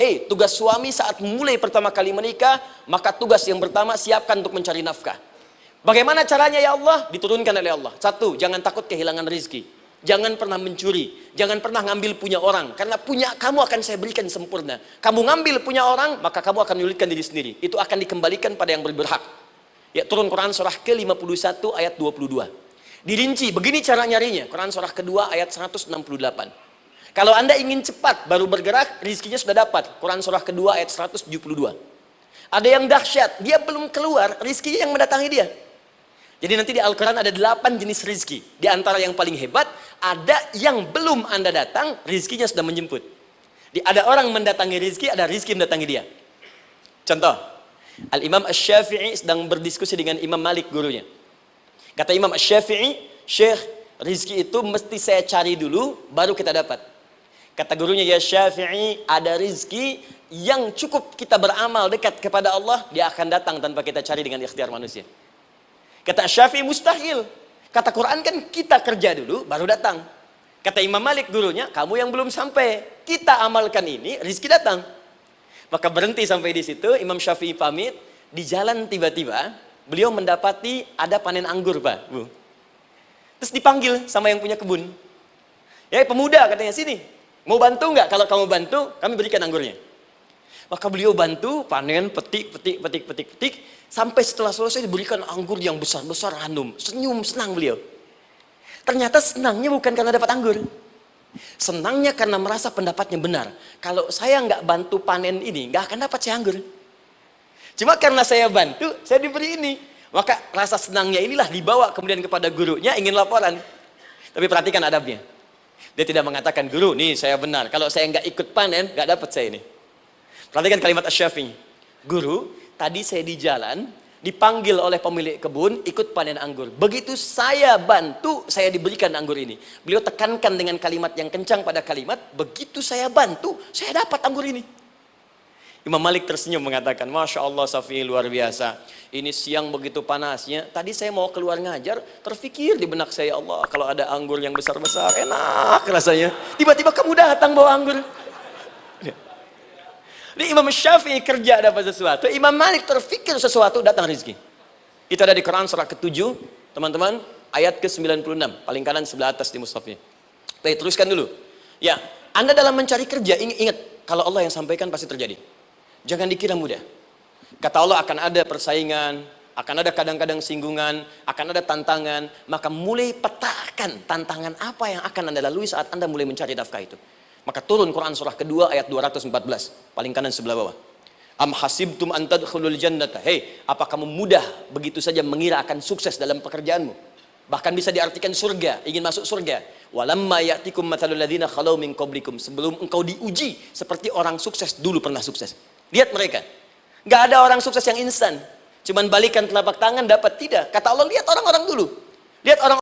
Hei, tugas suami saat mulai pertama kali menikah, maka tugas yang pertama siapkan untuk mencari nafkah. Bagaimana caranya ya Allah? Diturunkan oleh Allah. Satu, jangan takut kehilangan rezeki. Jangan pernah mencuri. Jangan pernah ngambil punya orang. Karena punya kamu akan saya berikan sempurna. Kamu ngambil punya orang, maka kamu akan menyulitkan diri sendiri. Itu akan dikembalikan pada yang berhak. Ya, turun Quran surah ke-51 ayat 22. Dirinci, begini cara nyarinya. Quran surah kedua ayat 168. Kalau Anda ingin cepat baru bergerak, rizkinya sudah dapat. Quran surah kedua ayat 172. Ada yang dahsyat, dia belum keluar, rizkinya yang mendatangi dia. Jadi nanti di Al-Quran ada 8 jenis rizki. Di antara yang paling hebat, ada yang belum Anda datang, rizkinya sudah menjemput. Ada orang mendatangi rizki, ada rizki mendatangi dia. Contoh, Al-Imam Asy-Syafi'i sedang berdiskusi dengan Imam Malik gurunya. Kata Imam Asy-Syafi'i, Syekh, rizki itu mesti saya cari dulu, baru kita dapat. Kata gurunya, ya Syafi'i, ada rizki yang cukup kita beramal dekat kepada Allah, dia akan datang tanpa kita cari dengan ikhtiar manusia. Kata Syafi'i, mustahil. Kata Quran kan kita kerja dulu, baru datang. Kata Imam Malik gurunya, kamu yang belum sampai, kita amalkan ini, rizki datang. Maka berhenti sampai di situ, Imam Syafi'i pamit, di jalan tiba-tiba, beliau mendapati ada panen anggur, Pak, Bu. Terus dipanggil sama yang punya kebun. Ya pemuda katanya, sini. Mau bantu nggak? Kalau kamu bantu, kami berikan anggurnya. Maka beliau bantu, panen, petik. Sampai setelah selesai diberikan anggur yang besar-besar, hanum. Senyum, senang beliau. Ternyata senangnya bukan karena dapat anggur. Senangnya karena merasa pendapatnya benar. Kalau saya nggak bantu panen ini, nggak akan dapat saya anggur. Cuma karena saya bantu, saya diberi ini. Maka rasa senangnya inilah dibawa kemudian kepada gurunya, ingin laporan. Tapi perhatikan adabnya. Dia tidak mengatakan, guru, nih saya benar. Kalau saya nggak ikut panen, nggak dapat saya ini. Perhatikan kalimat Asy-Syafi'i. Guru, tadi saya di jalan, dipanggil oleh pemilik kebun, ikut panen anggur. Begitu saya bantu, saya diberikan anggur ini. Beliau tekankan dengan kalimat yang kencang pada kalimat, begitu saya bantu, saya dapat anggur ini. Imam Malik tersenyum mengatakan, Masya Allah Syafi'i luar biasa. Ini siang begitu panasnya. Tadi saya mau keluar ngajar, terfikir di benak saya, Allah kalau ada anggur yang besar-besar, enak rasanya. Tiba-tiba kamu datang bawa anggur. Jadi Imam Syafi'i kerja dapat sesuatu, Imam Malik terfikir sesuatu, datang rezeki. Itu ada di Quran surah ke-7, teman-teman, ayat ke-96, paling kanan sebelah atas di mushafnya. Baik, teruskan dulu. Ya, Anda dalam mencari kerja, ingat, kalau Allah yang sampaikan pasti terjadi. Jangan dikira mudah. Kata Allah akan ada persaingan, akan ada kadang-kadang singgungan, akan ada tantangan. Maka mulai petakan tantangan apa yang akan Anda lalui saat Anda mulai mencari nafkah itu. Maka turun Quran surah kedua ayat 214, paling kanan sebelah bawah. Am hasibtum an tadkhulul jannata. Hei, apa kamu mudah begitu saja mengira akan sukses dalam pekerjaanmu? Bahkan bisa diartikan surga, ingin masuk surga. Walamma ya'tikum mathalul ladzina khalau min qablikum. Sebelum engkau diuji seperti orang sukses dulu pernah sukses. Lihat mereka. Nggak ada orang sukses yang instan. Cuman balikan telapak tangan dapat, tidak. Kata Allah, lihat orang-orang dulu. Lihat orang